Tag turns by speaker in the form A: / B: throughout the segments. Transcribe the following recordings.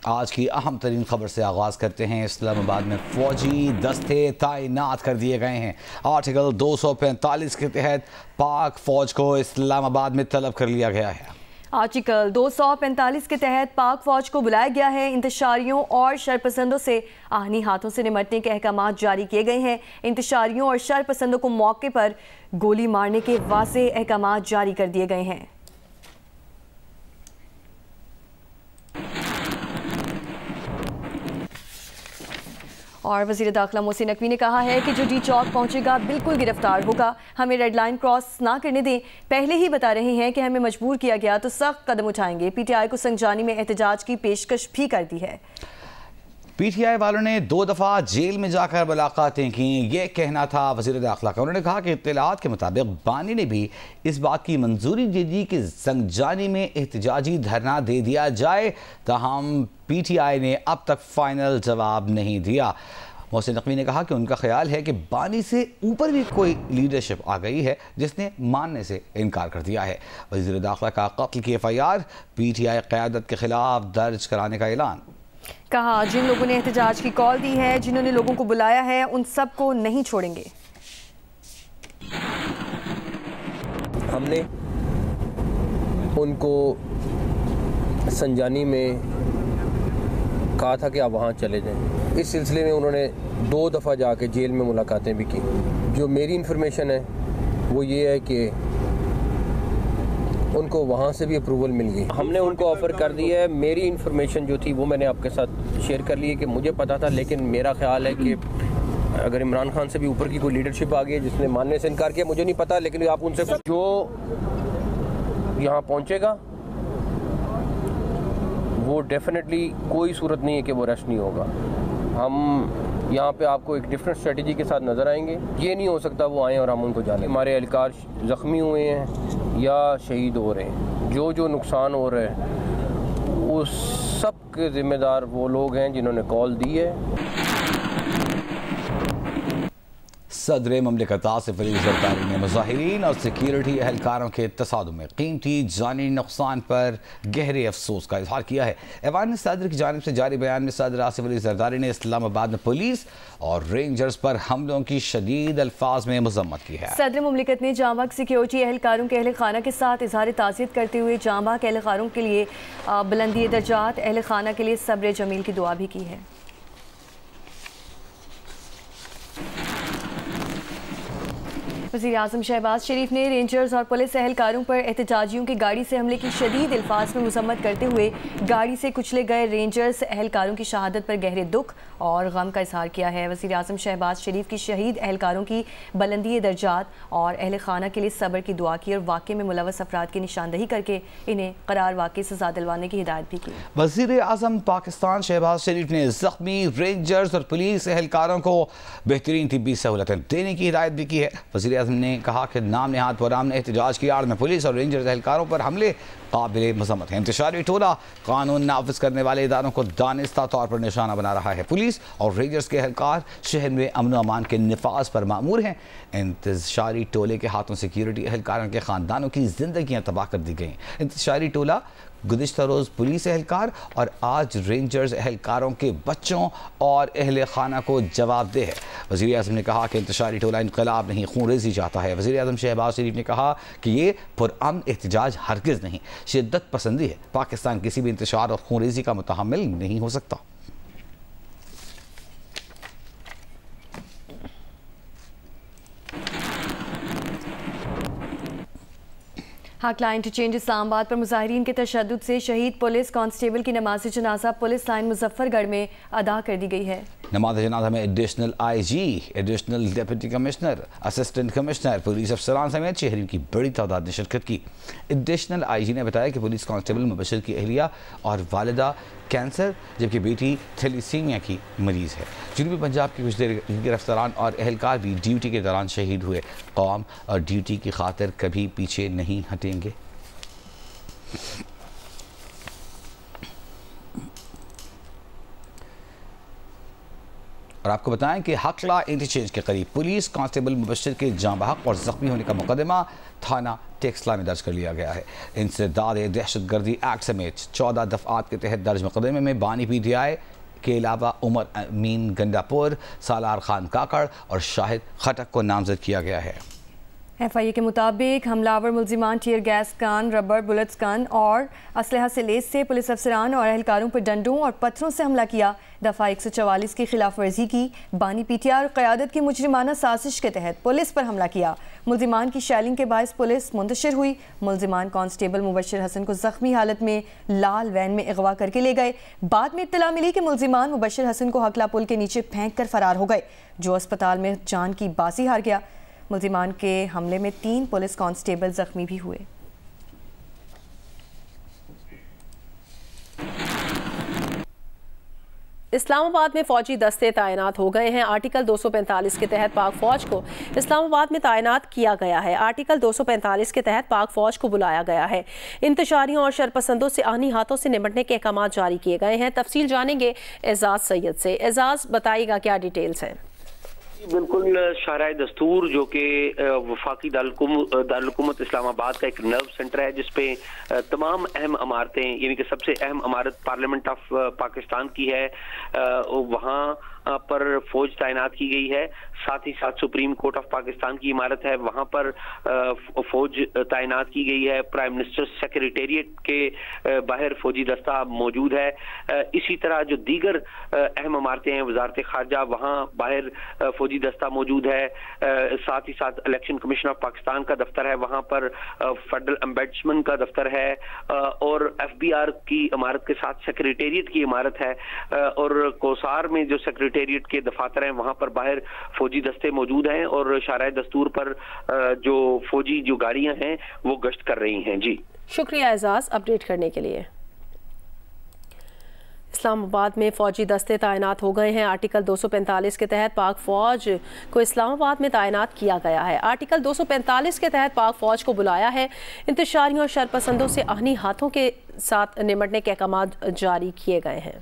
A: आज की अहम तरीन खबर से आगाज़ करते हैं। इस्लामाबाद में फौजी दस्ते तैनात कर दिए गए हैं। आर्टिकल 245 के तहत पाक फौज को इस्लामाबाद में तलब कर लिया गया है।
B: आर्टिकल 245 के तहत पाक फौज को बुलाया गया है। इंतशारियों और शरपसंदों से आहनी हाथों से निमटने के अहकाम जारी किए गए हैं। इंतशारियों और शरपसंदों को मौके पर गोली मारने के वाज़ेह अहकाम जारी कर दिए गए हैं। और वज़ीर दाखिला मोहसिन नकवी ने कहा है कि जो डी चौक पहुंचेगा बिल्कुल गिरफ्तार होगा। हमें रेड लाइन क्रॉस ना करने दें। पहले ही बता रहे हैं कि हमें मजबूर किया गया तो सख्त कदम उठाएंगे। पीटीआई को संजानी में एहतजाज की पेशकश भी कर दी है।
A: पीटीआई वालों ने 2 दफ़ा जेल में जाकर मुलाकातें की। ये कहना था वज़ीर दाखिला का। उन्होंने कहा कि इत्तलात के मुताबिक बानी ने भी इस बात की मंजूरी दे दी कि संजानी में एहतजाजी धरना दे दिया जाए, ताहम पीटीआई ने अब तक फाइनल जवाब नहीं दिया। मोहसिन नकवी ने कहा कि उनका ख्याल है कि बानी से ऊपर भी कोई लीडरशिप आ गई है जिसने मानने से इनकार कर दिया है। वज़ीर दाखिला का कत्ल की FIR पीटीआई क़यादत के खिलाफ दर्ज कराने का ऐलान।
B: कहा जिन लोगों ने एहतजाज की कॉल दी है, जिन्होंने लोगों को बुलाया है, उन सबको नहीं छोड़ेंगे।
C: हमने उनको संजानी में कहा था कि आप वहाँ चले जाएं। इस सिलसिले में उन्होंने 2 दफ़ा जाके जेल में मुलाकातें भी की। जो मेरी इन्फॉर्मेशन है वो ये है कि उनको वहाँ से भी अप्रूवल मिल गई। हमने उनको ऑफ़र कर दी है। मेरी इन्फॉर्मेशन जो थी वो मैंने आपके साथ शेयर कर ली है कि मुझे पता था, लेकिन मेरा ख्याल है कि अगर इमरान खान से भी ऊपर की कोई लीडरशिप आ गई जिसने मानने से इनकार किया, मुझे नहीं पता, लेकिन आप उनसे जो यहाँ पहुँचेगा वो डेफिनेटली कोई सूरत नहीं है कि वो अरेस्ट नहीं होगा। हम यहाँ पे आपको एक डिफरेंट स्ट्रेटजी के साथ नज़र आएंगे। ये नहीं हो सकता वो आएँ और हम उनको जाने। हमारे एहलकार ज़ख्मी हुए हैं या शहीद हो रहे हैं, जो नुकसान हो रहा है उस सब के ज़िम्मेदार वो लोग हैं जिन्होंने कॉल दी है।
A: सदर ममलिकत आसिफ अली ज़रदारी ने मुज़ाहिरीन और सिक्योरिटी एहलकारों के तसादुम में कीमती जानी नुकसान पर गहरे अफसोस का इजहार किया है। ऐवान सदर की जानिब से जारी बयान में सदर आसिफ अली ज़रदारी ने इस्लामाबाद में पुलिस और रेंजर्स पर हमलों की शदीद अल्फाज में मज़म्मत की है।
B: सदर मुमलिकत ने जामा सिक्योरिटी एहलकारों के अहल खाना के साथ इजहार ताज़ियत करते हुए जामा के एहलकारों के लिए बुलंदी दर्जात, अहल खाना के लिए सब्र जमील की दुआ भी की है। वज़ीर आज़म शहबाज शरीफ ने रेंजर्स और पुलिस एहलकारों पर एहतजाजियों की गाड़ी से हमले की शदीद अल्फाज में मज़म्मत करते हुए गाड़ी से कुचले गए रेंजर्स एहलकारों की शहादत पर गहरे दुख और गम का इजहार किया है। वज़ीर आज़म शहबाज शरीफ की शहीद एहलकारों की बुलंदी दर्जात और अहल खाना के लिए सब्र की दुआ की और वाक़े में मुलव्वस अफराद की निशानदही करके इन्हें करार वाक़ई सज़ा दिलवाने की हिदायत भी की।
A: वज़ीर आज़म पाकिस्तान शहबाज शरीफ ने ज़ख्मी रेंजर्स और पुलिस एहलकारों को बेहतरीन तिब्बी सहूलतें देने की हिदायत भी की है। वज़ीर आज़म ने कहा कि नाम नेहाद पुरअमन एहतजाज की आड़ में पुलिस और रेंजर्स एहलकारों पर हमले काबिल मज़म्मत है। इंतशारी टोला कानून नाफिज करने वाले इदारों को दानिस्ता तौर पर निशाना बना रहा है। पुलिस और रेंजर्स के एहलकार शहर में अमन व अमान के निफाज पर मामूर हैं। इंतशारी टोले के हाथों सिक्योरिटी एहलकारों के ख़ानदानों की जिंदगियाँ तबाह कर दी गई। इंतशारी टोला गुज़िश्ता रोज़ पुलिस एहलकार और आज रेंजर्स एहलकारों के बच्चों और अहल खाना को जवाबदेह है। वज़ीर आज़म ने कहा कि इंतशारी टोला इनकलाब नहीं, खूनरेज़ी चाहता है। वज़ीर आज़म शहबाज शरीफ ने कहा कि ये पुरअमन एहतजाज हरगिज़ नहीं, शिद्दत पसंदी है। पाकिस्तान किसी भी इंतशार और खूनरेज़ी का मुतहम्मिल नहीं हो सकता।
B: हाकला इंटरचेंज इस्लामाबाद पर मुजाहिरीन के तशद्दुद से शहीद पुलिस कांस्टेबल की नमाज जनाजा पुलिस लाइन मुजफ्फरगढ़ में अदा कर दी गई है।
A: नमाज जनाजा में additional IG, additional deputy commissioner, assistant commissioner, police अफसरान समेत शहरियों की बड़ी तादाद ने शिरकत की। एडिशनल IG ने बताया कि पुलिस कांस्टेबल मुबशर की अहलिया और वालिदा कैंसर जबकि बेटी थैलीसीमिया की मरीज़ है। जनूबी पंजाब के कुछ देर अफसरान और एहलकार भी ड्यूटी के दौरान शहीद हुए। कौम और ड्यूटी की खातिर कभी पीछे नहीं हटेंगे। और आपको बताएं कि हकला इंटरचेंज के करीब पुलिस कांस्टेबल मुबश्शिर के जाँ बहक और ज़ख्मी होने का मुकदमा थाना टेक्सला में दर्ज कर लिया गया है। इंसदाद दहशतगर्दी एक्ट समेत 14 दफ़ात के तहत दर्ज मुकदमे में बानी PTI के अलावा उमर अमीन गंडापुर, सालार खान काकड़ और शाहिद खटक को नामजद किया गया है।
B: FIA के मुताबिक हमलावर मुल्जिमान tear gas gun, rubber bullets gun और असलहा से लेस से पुलिस अफसरान और एहलकारों पर डंडों और पत्थरों से हमला किया। दफ़ा 144 की खिलाफ वर्जी की। बानी PTI और क़यादत की मुजरिमाना साजिश के तहत पुलिस पर हमला किया। मुल्जिमान की शैलिंग के बायस पुलिस मुंतशिर हुई। मुल्जिमान कांस्टेबल मुबश्शिर हसन को जख्मी हालत में लाल वैन में अगवा करके ले गए। बाद में इत्तला मिली कि मुल्जिमान मुबश्शिर हसन को हकला पुल के नीचे फेंक कर फरार हो गए, जो अस्पताल में जान की बाजी हार गया। मुल्जिमान के हमले में 3 पुलिस कांस्टेबल जख्मी भी हुए।
D: इस्लामाबाद में फौजी दस्ते तैनात हो गए हैं। आर्टिकल 245 के तहत पाक फौज को इस्लामाबाद में तैनात किया गया है। आर्टिकल 245 के तहत पाक फौज को बुलाया गया है। इंतशारियों और शरपसंदों से आनी हाथों से निपटने के अहकाम जारी किए गए हैं। तफसील जानेंगे एजाज सैयद से। एजाज, बताइएगा क्या डिटेल्स हैं?
E: बिल्कुल, शाहराह दस्तूर जो कि वफाकी दारुलहुकूमत इस्लामाबाद का एक नर्व सेंटर है, जिसपे तमाम अहम इमारतें, यानी कि सबसे अहम इमारत पार्लियामेंट ऑफ पाकिस्तान की है, वहाँ पर फौज तैनात की गई है। साथ ही साथ सुप्रीम कोर्ट ऑफ पाकिस्तान की इमारत है, वहाँ पर फौज तैनात की गई है। प्राइम मिनिस्टर सेक्रेटेरिएट के बाहर फौजी दस्ता मौजूद है। इसी तरह जो दीगर अहम इमारतें हैं, वजारत खारजा, वहाँ बाहर फौजी दस्ता मौजूद है। साथ ही साथ इलेक्शन कमीशन ऑफ पाकिस्तान का दफ्तर है, वहाँ पर फेडरल एम्बेसडमेंट का दफ्तर है, और FBR की इमारत के साथ सेक्रेटेरिएट की इमारत है, और कोसार में जो सेक्रेटेरिएट के दफातर हैं, वहाँ पर बाहर फौजी दस्ते मौजूद हैं, और शाहराह दस्तूर पर जो फौजी जो गाड़ियां हैं वो गश्त कर रही हैं। जी
D: शुक्रिया एजाज अपडेट करने के लिए। इस्लामाबाद में फौजी दस्ते तैनात हो गए हैं। आर्टिकल 245 के तहत पाक फौज को इस्लामाबाद में तैनात किया गया है। आर्टिकल 245 के तहत पाक फौज को बुलाया है। इंतशारियों और शरपसंदों से आहनी हाथों के साथ निपटने के अहकाम जारी किए गए हैं।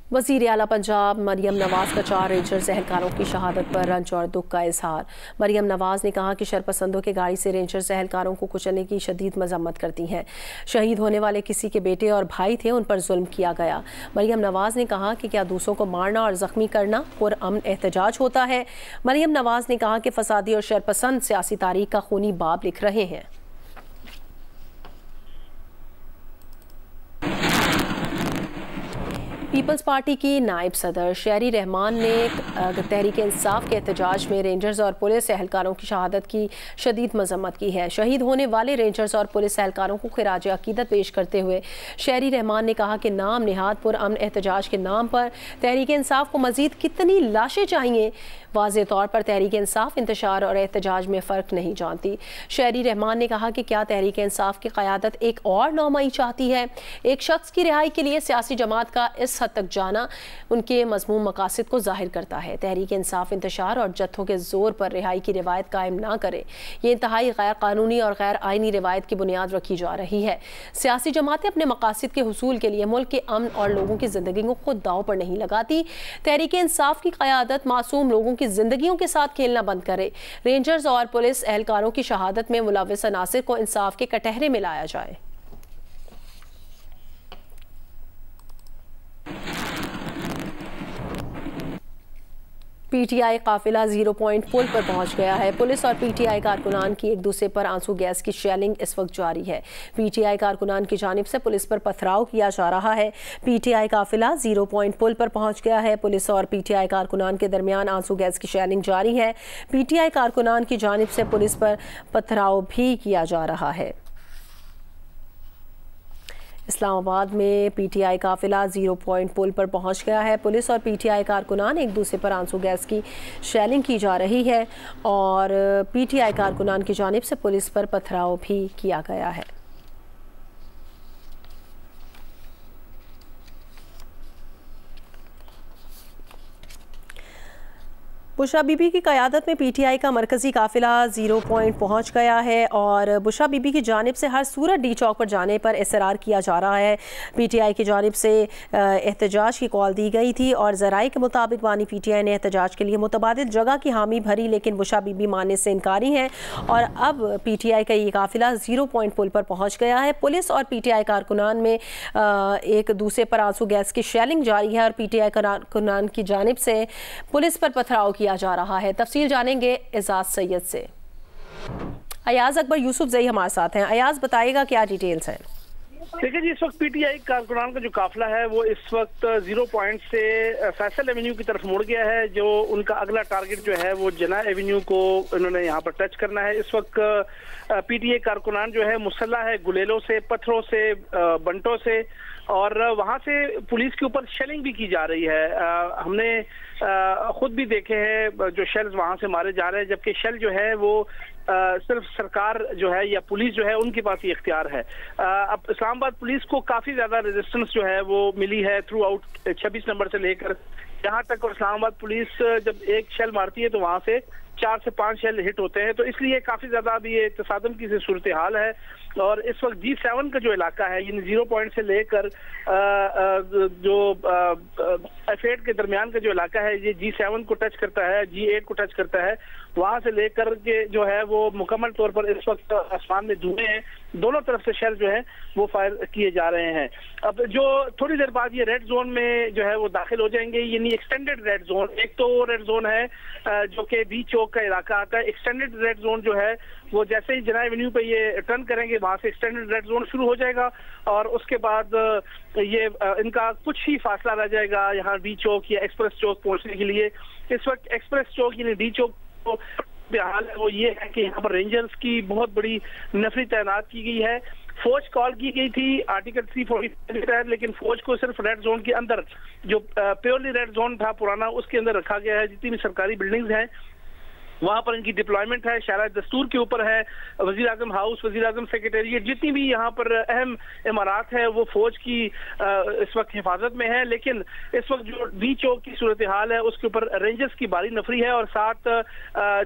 D: वज़ीर आला पंजाब मरियम नवाज़ का 4 रेंजर्स एहलकारों की शहादत पर रंज और दुख का इजहार। मरियम नवाज़ ने कहा कि शरपसंदों के गाड़ी से रेंजर्स एहलकारों को कुचलने की शदीद मजम्मत करती हैं। शहीद होने वाले किसी के बेटे और भाई थे, उन पर जुल्म किया गया। मरियम नवाज़ ने कहा कि क्या दूसरों को मारना और ज़ख्मी करना पुरअमन एहतजाज होता है। मरियम नवाज़ ने कहा कि फसादी और शरपसंद सियासी तारीख का खूनी बाब लिख रहे हैं। पीपल्स पार्टी की नायब सदर शेरी रहमान ने तहरीक इंसाफ के एहतजाज में रेंजर्स और पुलिस एहलकारों की शहादत की शदीद मजम्मत की है। शहीद होने वाले रेंजर्स और पुलिस एहलकारों को खिराज अकीदत पेश करते हुए शेरी रहमान ने कहा कि नाम निहाद पुरअमन एहतजाज के नाम पर तहरीक इंसाफ को मजीद कितनी लाशें चाहिए। वाज़े तौर पर तहरीक इंसाफ इंतशार और एहतजाज में फ़र्क नहीं जानती। शेरी रहमान ने कहा कि क्या तहरीक इंसाफ की क़यादत एक और नौमई चाहती है। एक शख्स की रिहाई के लिए सियासी जमात का इस हद तक जाना उनके मज़मूम मकासद को जाहिर करता है। तहरीक इंसाफ इंतशार और जत्थों के ज़ोर पर रिहाई की रिवायत कायम ना करे। ये इंतहाई गैर कानूनी और गैर आइनी रिवायत की बुनियाद रखी जा रही है। सियासी जमातें अपने मकासद के हुसूल के लिए मुल्क के अमन और लोगों की ज़िंदगी को खुद दाव पर नहीं लगाती। तहरीक इंसाफ की क़यादत मासूम लोगों की जिंदगियों के साथ खेलना बंद करे। रेंजर्स और पुलिस एहलकारों की शहादत में मुलव्विस अनासिर को इंसाफ के कटहरे में लाया जाए। PTI काफिला 0 पॉइंट पुल पर पहुंच गया है। पुलिस और PTI कारकुनान की एक दूसरे पर आंसू गैस की शेलिंग इस वक्त जारी है। PTI कारकुनान की जानिब से पुलिस पर पथराव किया जा रहा है। PTI काफिला 0 पॉइंट पुल पर पहुंच गया है। पुलिस और PTI कारकुनान के दरमियान आंसू गैस की शेलिंग जारी है। PTI कारकुनान की जानिब से पुलिस पर पथराव भी किया जा रहा है। इस्लामाबाद में PTI काफिला 0 पॉइंट पुल पर पहुंच गया है। पुलिस और PTI कारकुनान एक दूसरे पर आंसू गैस की शेलिंग की जा रही है और PTI कारकुनान की जानिब से पुलिस पर पथराव भी किया गया है। बुशरा बीबी की क़यादत में पीटीआई का मरकज़ी काफ़िला 0 पॉइंट पहुँच गया है और बुशरा बीबी की जानिब से हर सूरत डी चौक पर जाने पर इसरार किया जा रहा है। पीटीआई की जानिब से एहतजाज की कॉल दी गई थी और ज़राए के मुताबिक बानी पीटीआई ने एहतजाज के लिए मुतबादिल जगह की हामी भरी, लेकिन बुशरा बीबी मानने से इनकारी हैं और अब पीटीआई का ये काफ़िला 0 पॉइंट पुल पर पहुँच गया है। पुलिस और पीटीआई कारकुनान में एक दूसरे पर आंसू गैस की शेलिंग जारी है और पीटीआई कारकुनान की जानिब से पुलिस पर पथराव किया जा रहा है। तफसील जानेंगे एजाज सैयद से। अयाज अकबर यूसुफ जई हमारे साथ हैं। अयाज बताएगा क्या डिटेल्स हैं?
F: देखिए जी, इस वक्त पीटीआई कारकुनान का जो काफिला है वो इस वक्त 0 पॉइंट से फैसल एवेन्यू की तरफ मुड़ गया है। जो उनका अगला टारगेट जो है वो जना एवेन्यू को इन्होंने यहाँ पर टच करना है। इस वक्त पीटीआई कारकुनान जो है मुसल्ला है गुलेलों से, पत्थरों से, बंटों से, और वहां से पुलिस के ऊपर शेलिंग भी की जा रही है। हमने खुद भी देखे हैं जो शेल्स वहां से मारे जा रहे हैं, जबकि शेल जो है वो सिर्फ सरकार जो है या पुलिस जो है उनके पास ही इख्तियार है। अब इस्लामाबाद पुलिस को काफी ज्यादा रेजिस्टेंस जो है वो मिली है थ्रू आउट 26 नंबर से लेकर यहाँ तक, और इस्लामाबाद पुलिस जब एक शेल मारती है तो वहां से 4 से 5 शेल हिट होते हैं, तो इसलिए काफी ज्यादा अभी ये तसादम की सूरत हाल है। और इस वक्त G7 का जो इलाका है यानी 0 पॉइंट से लेकर जो F8 के दरमियान का जो इलाका है ये G7 को टच करता है, G8 को टच करता है, वहां से लेकर के जो है वो मुकम्मल तौर पर इस वक्त आसमान में धुएं हैं, दोनों तरफ से शेल जो है वो फायर किए जा रहे हैं। अब जो थोड़ी देर बाद ये रेड जोन में जो है वो दाखिल हो जाएंगे, यानी एक्सटेंडेड रेड जोन। एक तो वो रेड जोन है जो कि बी चौक का इलाका आता है। एक्सटेंडेड रेड जोन जो है वो जैसे ही जना एवेन्यू पे ये टर्न करेंगे वहां से एक्सटेंडेड रेड जोन शुरू हो जाएगा और उसके बाद ये इनका कुछ ही फासला रह जाएगा यहाँ डी चौक या एक्सप्रेस चौक पहुंचने के लिए। इस वक्त एक्सप्रेस चौक यानी डी चौक हाल है वो ये है कि यहाँ पर रेंजर्स की बहुत बड़ी नफरी तैनात की गई है। फौज कॉल की गई थी आर्टिकल 340 के तहत, लेकिन फौज को सिर्फ रेड जोन के अंदर जो प्योरली रेड जोन था पुराना उसके अंदर रखा गया है। जितनी भी सरकारी बिल्डिंग्स हैं वहां पर इनकी डिप्लॉयमेंट है, शायद दस्तूर के ऊपर है, वजीर आजम हाउस, वजीर आजम सेक्रेटेरिएट, जितनी भी यहाँ पर अहम इमारत है वो फौज की इस वक्त हिफाजत में है। लेकिन इस वक्त जो डी चौक की सूरत हाल है उसके ऊपर रेंजर्स की भारी नफरी है और साथ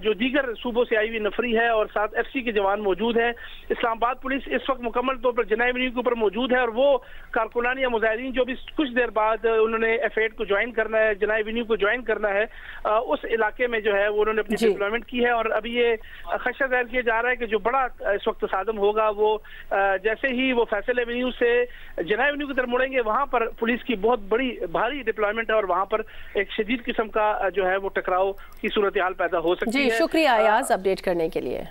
F: जो दीगर सूबों से आई हुई नफरी है और साथ FC के जवान मौजूद है। इस्लामाबाद पुलिस इस वक्त मुकम्मल तौर पर जना एवेन्यू के ऊपर मौजूद है और वो कारकुनान या मुजाहिदीन जो भी कुछ देर बाद उन्होंने F8 को ज्वाइन करना है, जना एवेन्यू को ज्वाइन करना है, उस इलाके में जो है वो उन्होंने अपनी डिप्लॉयमेंट की है। और अभी ये खदशा जाहिर किया जा रहा है कि जो बड़ा इस वक्त तसादम होगा वो जैसे ही वो फैसल एवेन्यू से जना एवेन्यू की तरफ मुड़ेंगे वहां पर पुलिस की बहुत बड़ी भारी डिप्लॉयमेंट है और वहां पर एक शदीद किस्म का जो है वो टकराव की सूरत हाल पैदा हो सकती है।
D: जी शुक्रिया अयाज अपडेट करने के लिए।